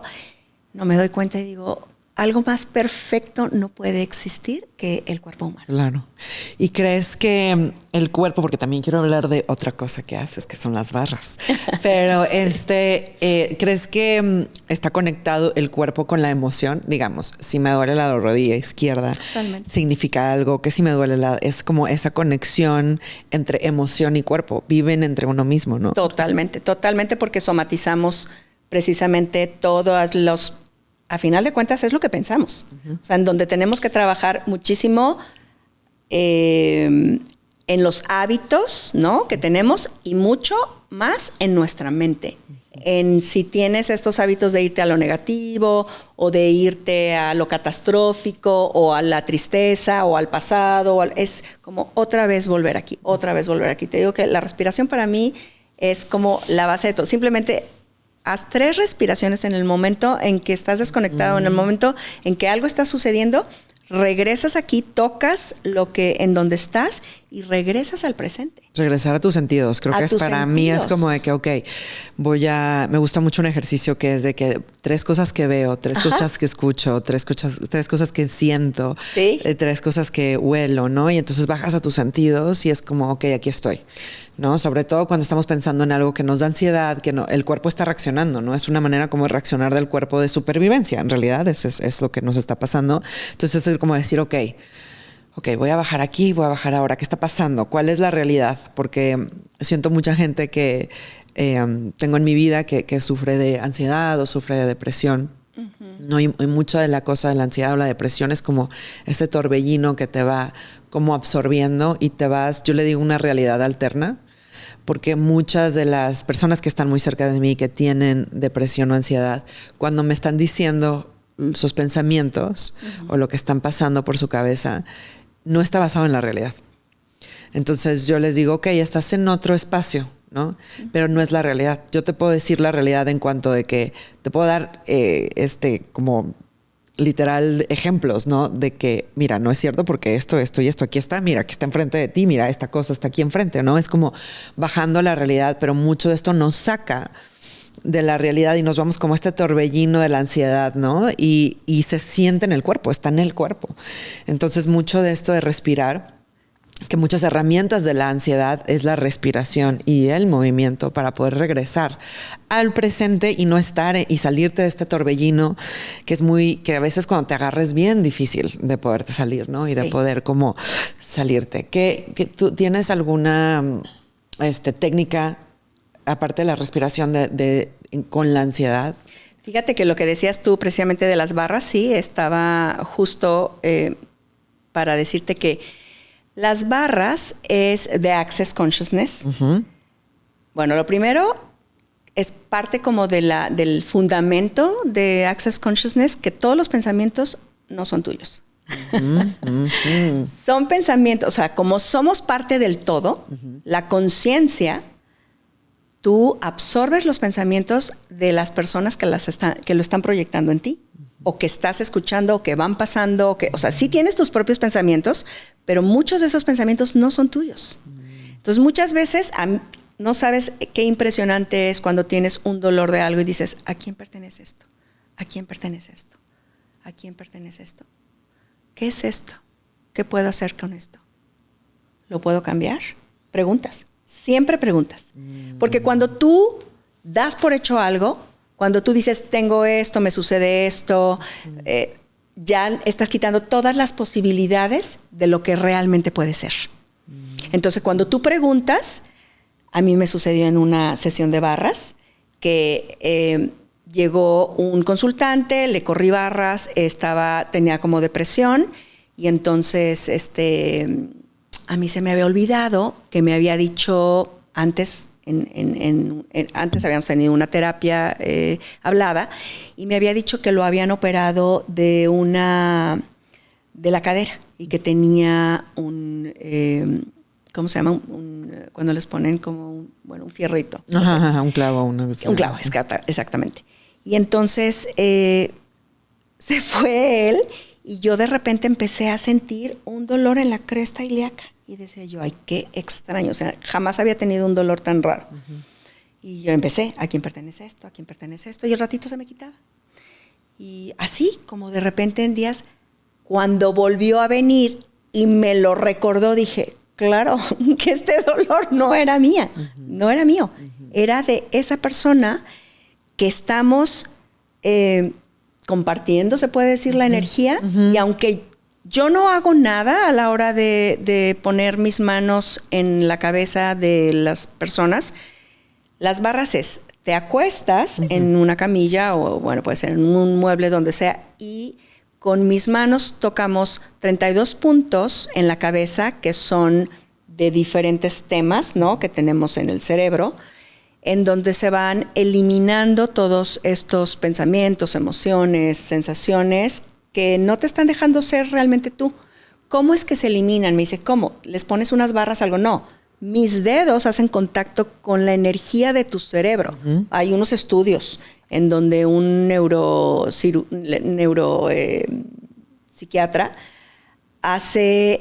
no me doy cuenta y digo, algo más perfecto no puede existir que el cuerpo humano. Claro. ¿Y crees que el cuerpo, porque también quiero hablar de otra cosa que haces, que son las barras, pero ¿crees que está conectado el cuerpo con la emoción? Digamos, si me duele la rodilla izquierda, totalmente, significa algo, que si me duele es como esa conexión entre emoción y cuerpo, viven entre uno mismo, ¿no? Totalmente, porque somatizamos precisamente todos los... A final de cuentas es lo que pensamos. O sea, en donde tenemos que trabajar muchísimo en los hábitos, ¿no?, que tenemos y mucho más en nuestra mente. En si tienes estos hábitos de irte a lo negativo o de irte a lo catastrófico o a la tristeza o al pasado, es como otra vez volver aquí. Te digo que la respiración para mí es como la base de todo. Simplemente haz 3 respiraciones en el momento en que estás desconectado, en el momento en que algo está sucediendo, regresas aquí, tocas en donde estás y regresas al presente. Regresar a tus sentidos. Creo que para mí es como de que, me gusta mucho un ejercicio que es de que 3 cosas que veo, 3 cosas que escucho, 3 cosas que siento, ¿sí?, 3 cosas que huelo, ¿no? Y entonces bajas a tus sentidos y es como, aquí estoy, ¿no? Sobre todo cuando estamos pensando en algo que nos da ansiedad, que el cuerpo está reaccionando, ¿no? Es una manera como de reaccionar del cuerpo de supervivencia. En realidad es lo que nos está pasando. Entonces es como decir, ok, voy a bajar aquí, voy a bajar ahora. ¿Qué está pasando? ¿Cuál es la realidad? Porque siento mucha gente que tengo en mi vida que sufre de ansiedad o sufre de depresión. No, y mucho de la cosa de la ansiedad o la depresión es como ese torbellino que te va como absorbiendo y te vas, yo le digo, una realidad alterna, porque muchas de las personas que están muy cerca de mí que tienen depresión o ansiedad, cuando me están diciendo sus pensamientos o lo que están pasando por su cabeza, no está basado en la realidad. Entonces yo les digo, ok, estás en otro espacio, ¿no? Pero no es la realidad. Yo te puedo decir la realidad en cuanto de que te puedo dar como literal ejemplos, ¿no? De que, mira, no es cierto porque esto y esto aquí está, mira, que está enfrente de ti, mira, esta cosa está aquí enfrente, ¿no? Es como bajando la realidad, pero mucho de esto nos saca de la realidad y nos vamos como este torbellino de la ansiedad, ¿no? Y se siente en el cuerpo, está en el cuerpo. Entonces, mucho de esto de respirar, que muchas herramientas de la ansiedad es la respiración y el movimiento para poder regresar al presente y no estar y salirte de este torbellino que a veces cuando te agarra es bien difícil de poderte salir, ¿no? Y de poder como salirte. ¿Tú tienes alguna técnica aparte de la respiración con la ansiedad? Fíjate que lo que decías tú precisamente de las barras, sí, estaba justo para decirte que las barras es de Access Consciousness. Uh-huh. Bueno, lo primero es parte como del fundamento de Access Consciousness, que todos los pensamientos no son tuyos. Uh-huh. Son pensamientos, o sea, como somos parte del todo, uh-huh, la conciencia, tú absorbes los pensamientos de las personas que lo están proyectando en ti, o que estás escuchando, o que van pasando, o sea, sí tienes tus propios pensamientos, pero muchos de esos pensamientos no son tuyos. Entonces, muchas veces no sabes qué impresionante es cuando tienes un dolor de algo y dices, ¿a quién pertenece esto? ¿A quién pertenece esto? ¿A quién pertenece esto? ¿Qué es esto? ¿Qué puedo hacer con esto? ¿Lo puedo cambiar? Preguntas. Siempre preguntas. Porque cuando tú das por hecho algo, cuando tú dices, tengo esto, me sucede esto, ya estás quitando todas las posibilidades de lo que realmente puede ser. Entonces, cuando tú preguntas, a mí me sucedió en una sesión de barras, que llegó un consultante, le corrí barras, tenía como depresión, y entonces a mí se me había olvidado que me había dicho antes, antes habíamos tenido una terapia hablada, y me había dicho que lo habían operado de la cadera y que tenía ¿cómo se llama? Cuando les ponen como un fierrito. No sé. Un clavo. Un clavo, exactamente. Y entonces se fue él y yo de repente empecé a sentir un dolor en la cresta ilíaca. Y decía yo, ay, qué extraño. O sea, jamás había tenido un dolor tan raro. Uh-huh. Y yo empecé, ¿a quién pertenece esto? ¿A quién pertenece esto? Y el ratito se me quitaba. Y así, como de repente en días, cuando volvió a venir y me lo recordó, dije, claro, que este dolor no era mía, uh-huh, no era mío. Uh-huh. Era de esa persona que estamos compartiendo, se puede decir, uh-huh, la energía. Uh-huh. Y aunque yo no hago nada a la hora de poner mis manos en la cabeza de las personas, las barras te acuestas, uh-huh, en una camilla o, bueno, puede ser en un mueble, donde sea, y con mis manos tocamos 32 puntos en la cabeza que son de diferentes temas, ¿no?, que tenemos en el cerebro, en donde se van eliminando todos estos pensamientos, emociones, sensaciones que no te están dejando ser realmente tú. ¿Cómo es que se eliminan? Me dice, ¿cómo? ¿Les pones unas barras, algo? No. Mis dedos hacen contacto con la energía de tu cerebro. Uh-huh. Hay unos estudios en donde un neuropsiquiatra hace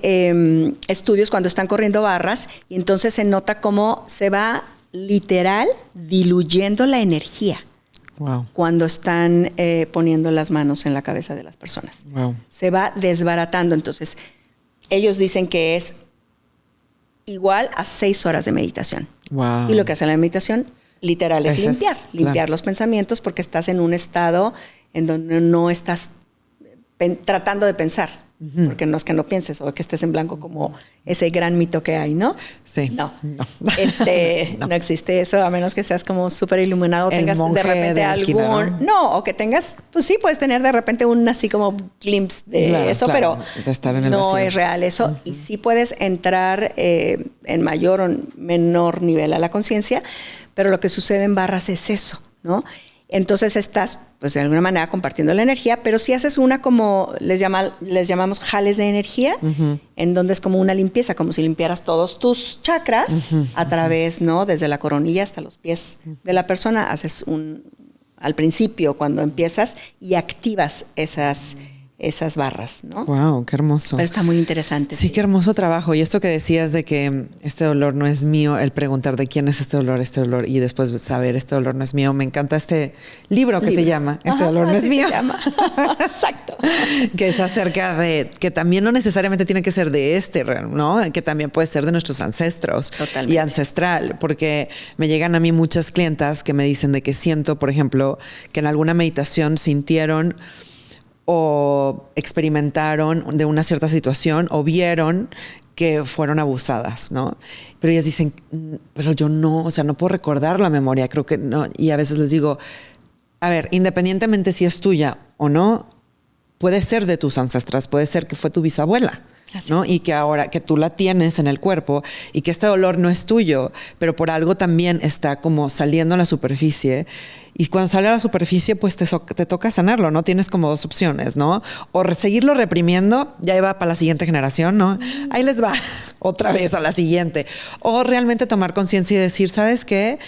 estudios cuando están corriendo barras, y entonces se nota cómo se va literal diluyendo la energía. Wow. Cuando están poniendo las manos en la cabeza de las personas. Wow. Se va desbaratando. Entonces, ellos dicen que es igual a 6 horas de meditación. Wow. Y lo que hace la meditación, literal, es limpiar los pensamientos, porque estás en un estado en donde no estás tratando de pensar. Porque no es que no pienses o que estés en blanco como ese gran mito que hay, ¿no? Sí. No. No existe eso, a menos que seas como súper iluminado, El tengas de monje repente de la esquina, algún... No, o que tengas, pues sí, puedes tener de repente un así como glimpse de eso, claro, pero de estar en el no vacío. es real eso. Y sí puedes entrar en mayor o menor nivel a la conciencia, pero lo que sucede en barras es eso, ¿no? Entonces estás, pues de alguna manera compartiendo la energía, pero si haces una como les llamamos jales de energía, en donde es como una limpieza, como si limpiaras todos tus chakras a través, ¿no? Desde la coronilla hasta los pies de la persona, haces al principio cuando empiezas y activas esas barras, ¿no? Wow, qué hermoso. Pero está muy interesante. Sí, qué hermoso trabajo. Y esto que decías de que este dolor no es mío, el preguntar de quién es este dolor, y después saber este dolor no es mío. Me encanta este libro que se llama Este dolor no es mío. Exacto. Que es acerca de que también no necesariamente tiene que ser de ¿no? Que también puede ser de nuestros ancestros. Totalmente. Y ancestral, porque me llegan a mí muchas clientas que me dicen de que siento, por ejemplo, que en alguna meditación sintieron o experimentaron de una cierta situación o vieron que fueron abusadas, ¿no? Pero ellas dicen, pero yo no, o sea, no puedo recordar la memoria, creo que no. Y a veces les digo, a ver, independientemente si es tuya o no, puede ser de tus ancestras, puede ser que fue tu bisabuela, ¿no? Y que ahora que tú la tienes en el cuerpo y que este dolor no es tuyo, pero por algo también está como saliendo a la superficie. Y cuando sale a la superficie, pues te toca sanarlo, ¿no? Tienes como dos opciones, ¿no? O seguirlo reprimiendo, ya va para la siguiente generación, ¿no? Ahí les va otra vez a la siguiente. O realmente tomar conciencia y decir, ¿sabes qué?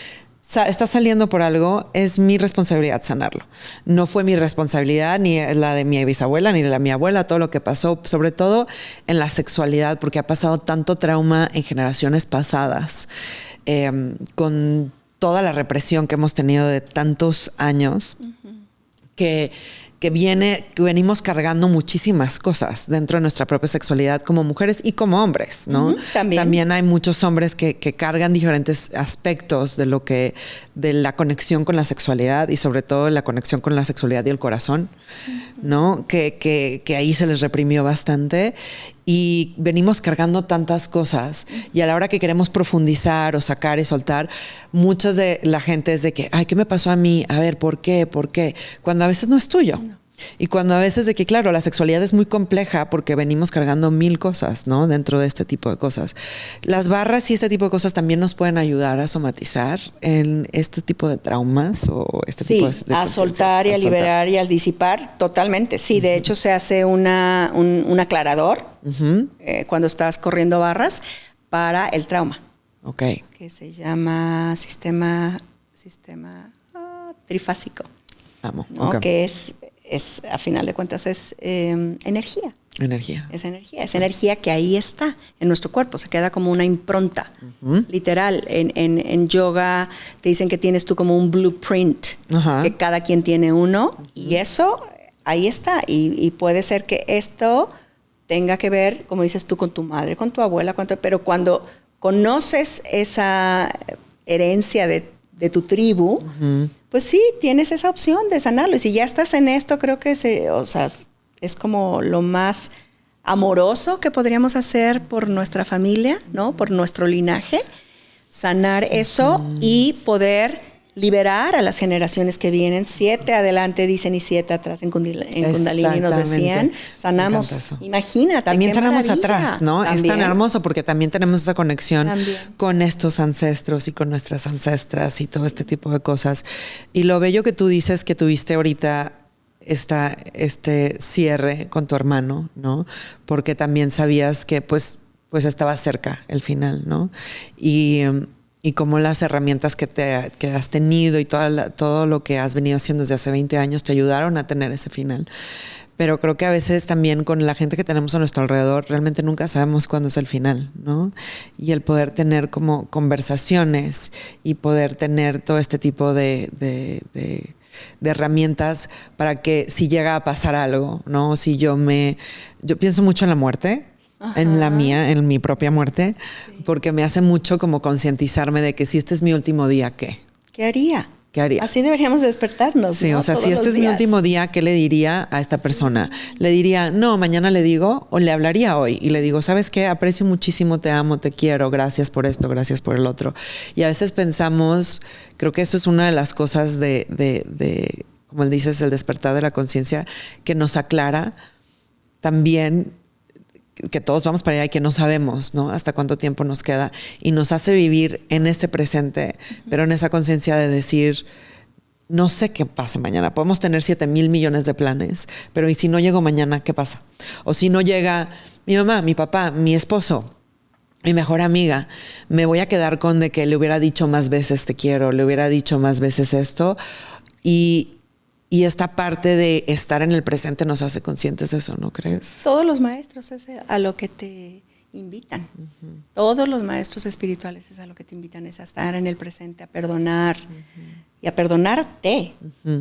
Está saliendo por algo, es mi responsabilidad sanarlo. No fue mi responsabilidad, ni la de mi bisabuela, ni la de mi abuela, todo lo que pasó, sobre todo en la sexualidad, porque ha pasado tanto trauma en generaciones pasadas, con toda la represión que hemos tenido de tantos años, que venimos cargando muchísimas cosas dentro de nuestra propia sexualidad como mujeres y como hombres, ¿no? También hay muchos hombres que cargan diferentes aspectos de la conexión con la sexualidad y sobre todo la conexión con la sexualidad y el corazón, ¿no? Que ahí se les reprimió bastante y venimos cargando tantas cosas y a la hora que queremos profundizar o sacar y soltar, muchas de la gente es de que, ay, ¿qué me pasó a mí? A ver, ¿por qué? Cuando a veces no es tuyo. Y cuando a veces de que, claro, la sexualidad es muy compleja porque venimos cargando 1000 cosas, ¿no? Dentro de este tipo de cosas. Las barras y este tipo de cosas también nos pueden ayudar a somatizar en este tipo de traumas o este tipo de a soltar y a liberar y a disipar totalmente. Sí, de hecho se hace un aclarador cuando estás corriendo barras para el trauma. Ok. Que se llama sistema trifásico. Amo. ¿No? Okay. Que es a final de cuentas es energía. Es energía que ahí está en nuestro cuerpo, se queda como una impronta. Literal, en yoga te dicen que tienes tú como un blueprint, que cada quien tiene uno, y eso ahí está. Y puede ser que esto tenga que ver, como dices tú, con tu madre, con tu abuela, pero cuando conoces esa herencia de tu tribu, pues sí, tienes esa opción de sanarlo. Y si ya estás en esto, creo que es como lo más amoroso que podríamos hacer por nuestra familia, ¿no? Por nuestro linaje, sanar eso y poder liberar a las generaciones que vienen. 7 adelante, dicen, y 7 atrás en Kundalini nos decían. Sanamos, imagínate. También sanamos atrás, ¿no? También. Es tan hermoso porque también tenemos esa conexión con estos ancestros y con nuestras ancestras y todo este tipo de cosas. Y lo bello que tú dices que tuviste ahorita este cierre con tu hermano, ¿no? Porque también sabías que pues estaba cerca el final, ¿no? Y cómo las herramientas que has tenido y todo lo que has venido haciendo desde hace 20 años te ayudaron a tener ese final. Pero creo que a veces también con la gente que tenemos a nuestro alrededor realmente nunca sabemos cuándo es el final, ¿no? Y el poder tener como conversaciones y poder tener todo este tipo de herramientas para que si llega a pasar algo, ¿no? Si yo pienso mucho en la muerte. En mi propia muerte, porque me hace mucho como concientizarme de que si este es mi último día, ¿qué? ¿Qué haría? ¿qué haría? Así deberíamos despertarnos. Sí, ¿no? o sea, Todos si este los es mi días. último día, ¿qué le diría a esta persona? Le diría, no, mañana le digo, o le hablaría hoy y le digo, ¿sabes qué? Aprecio muchísimo, te amo, te quiero, gracias por esto, gracias por el otro. Y a veces pensamos, creo que eso es una de las cosas de como dices, el despertar de la conciencia, que nos aclara también que todos vamos para allá y que no sabemos, ¿no? Hasta cuánto tiempo nos queda y nos hace vivir en este presente, pero en esa conciencia de decir, no sé qué pase mañana. Podemos tener 7,000 millones de planes, pero ¿y si no llego mañana, qué pasa? O si no llega mi mamá, mi papá, mi esposo, mi mejor amiga, me voy a quedar con de que le hubiera dicho más veces te quiero, le hubiera dicho más veces esto y esta parte de estar en el presente nos hace conscientes de eso, ¿no crees? Todos los maestros es a lo que te invitan. Todos los maestros espirituales es a lo que te invitan, es a estar en el presente, a perdonar y a perdonarte,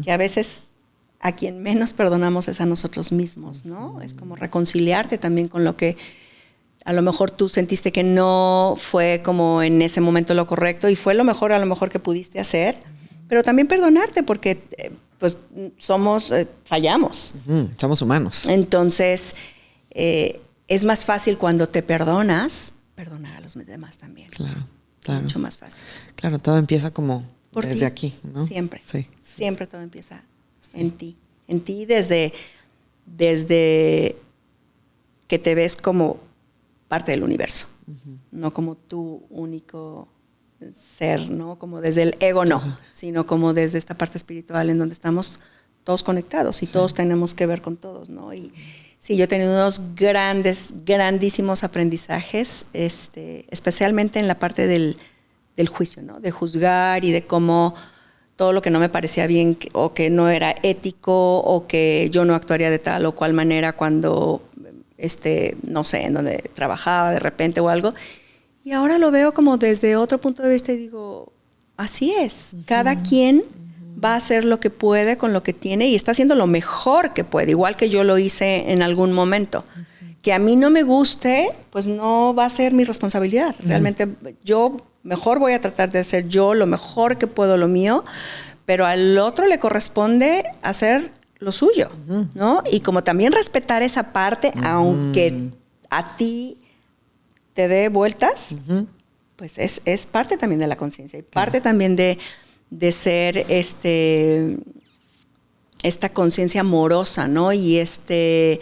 que a veces a quien menos perdonamos es a nosotros mismos, ¿no? Es como reconciliarte también con lo que a lo mejor tú sentiste que no fue como en ese momento lo correcto y fue lo mejor a lo mejor que pudiste hacer, pero también perdonarte porque pues fallamos. Somos humanos. Entonces, es más fácil cuando te perdonar a los demás también. Claro. Mucho más fácil. Claro, todo empieza como Por desde ti, aquí, ¿no? Siempre. Sí. Siempre todo empieza en ti. En ti desde que te ves como parte del universo, no como tu único ser, ¿no? Como desde el ego, no, sino como desde esta parte espiritual en donde estamos todos conectados y todos tenemos que ver con todos, ¿no? Y sí, yo he tenido unos grandísimos aprendizajes, especialmente en la parte del juicio, ¿no? De juzgar y de cómo todo lo que no me parecía bien o que no era ético o que yo no actuaría de tal o cual manera cuando, no sé, en donde trabajaba de repente o algo. Y ahora lo veo como desde otro punto de vista y digo, así es, cada quien va a hacer lo que puede con lo que tiene y está haciendo lo mejor que puede, igual que yo lo hice en algún momento. Que a mí no me guste, pues no va a ser mi responsabilidad. Realmente yo mejor voy a tratar de hacer yo lo mejor que puedo lo mío, pero al otro le corresponde hacer lo suyo, ¿no? Y como también respetar esa parte, aunque a ti te dé vueltas, pues es parte también de la conciencia y parte también de ser esta conciencia amorosa, ¿no? Y es tener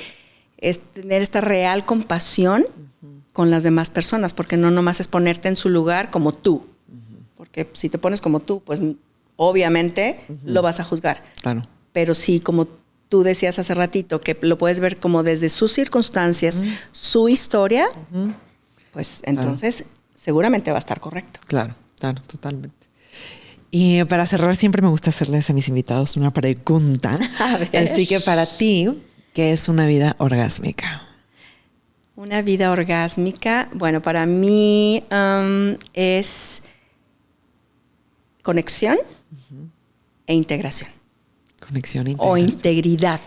esta real compasión con las demás personas, porque no nomás es ponerte en su lugar como tú, porque si te pones como tú, pues obviamente lo vas a juzgar. Claro. Pero sí, como tú decías hace ratito, que lo puedes ver como desde sus circunstancias, su historia, pues entonces seguramente va a estar correcto. Claro, totalmente. Y para cerrar, siempre me gusta hacerles a mis invitados una pregunta. A ver. Así que para ti, ¿qué es una vida orgásmica? Una vida orgásmica, bueno, para mí es conexión e integración. Conexión e o integración. integridad,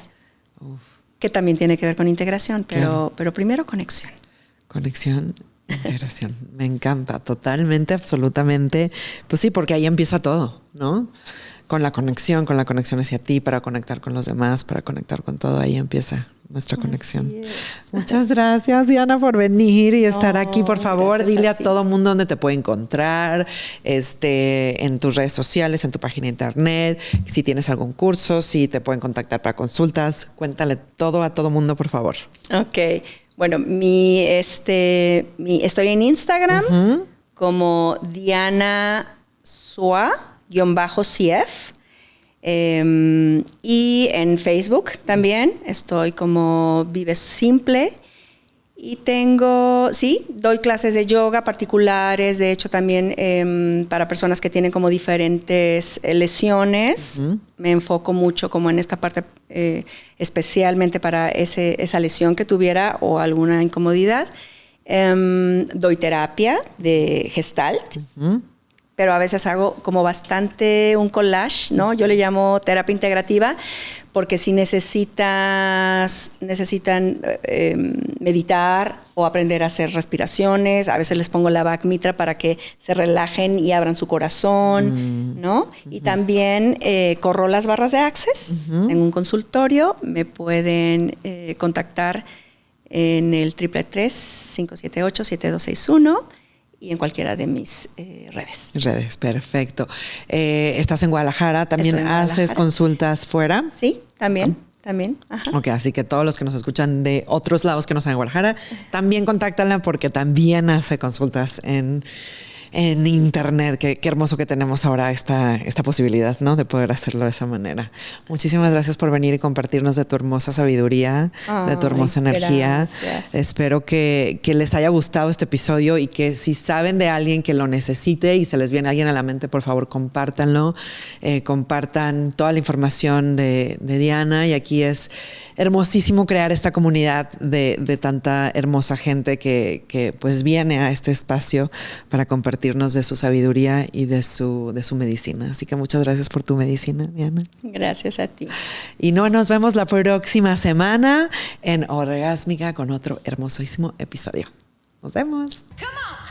Uf. que también tiene que ver con integración, Claro. pero primero conexión. Conexión, integración. Me encanta, totalmente, absolutamente. Pues sí, porque ahí empieza todo, ¿no? Con la conexión hacia ti, para conectar con los demás, para conectar con todo, ahí empieza nuestra conexión. Muchas gracias, Diana, por venir y estar aquí. Por favor, dile a todo mundo dónde te puede encontrar, en tus redes sociales, en tu página de internet, si tienes algún curso, si te pueden contactar para consultas. Cuéntale todo a todo mundo, por favor. Ok. Bueno, estoy en Instagram como Diana Sua_CF. Y en Facebook también estoy como Vive Simple. Y doy clases de yoga particulares, de hecho también para personas que tienen como diferentes lesiones. Me enfoco mucho como en esta parte, especialmente para esa lesión que tuviera o alguna incomodidad. Doy terapia de Gestalt, pero a veces hago como bastante un collage, ¿no? Yo le llamo terapia integrativa, porque si necesitan meditar o aprender a hacer respiraciones, a veces les pongo la Bach Mitra para que se relajen y abran su corazón, ¿no? Y también corro las barras de Access en un consultorio. Me pueden contactar en el 333-578-7261 y en cualquiera de mis redes. Perfecto. ¿Estás en Guadalajara? ¿También haces consultas fuera? Sí, también. Ajá. Ok, así que todos los que nos escuchan de otros lados que no sean en Guadalajara, también contáctanla porque también hace consultas en internet. Qué hermoso que tenemos ahora esta posibilidad, ¿no? De poder hacerlo de esa manera. Muchísimas gracias por venir y compartirnos de tu hermosa sabiduría, de tu hermosa energía. Gracias. Espero que les haya gustado este episodio y que si saben de alguien que lo necesite y se les viene alguien a la mente, por favor, compártanlo. Compartan toda la información de Diana, y aquí es hermosísimo crear esta comunidad de tanta hermosa gente que pues viene a este espacio para compartirnos de su sabiduría y de su medicina. Así que muchas gracias por tu medicina, Diana. Gracias a ti. Y nos vemos la próxima semana en Orgásmica con otro hermosísimo episodio. Nos vemos. Come on.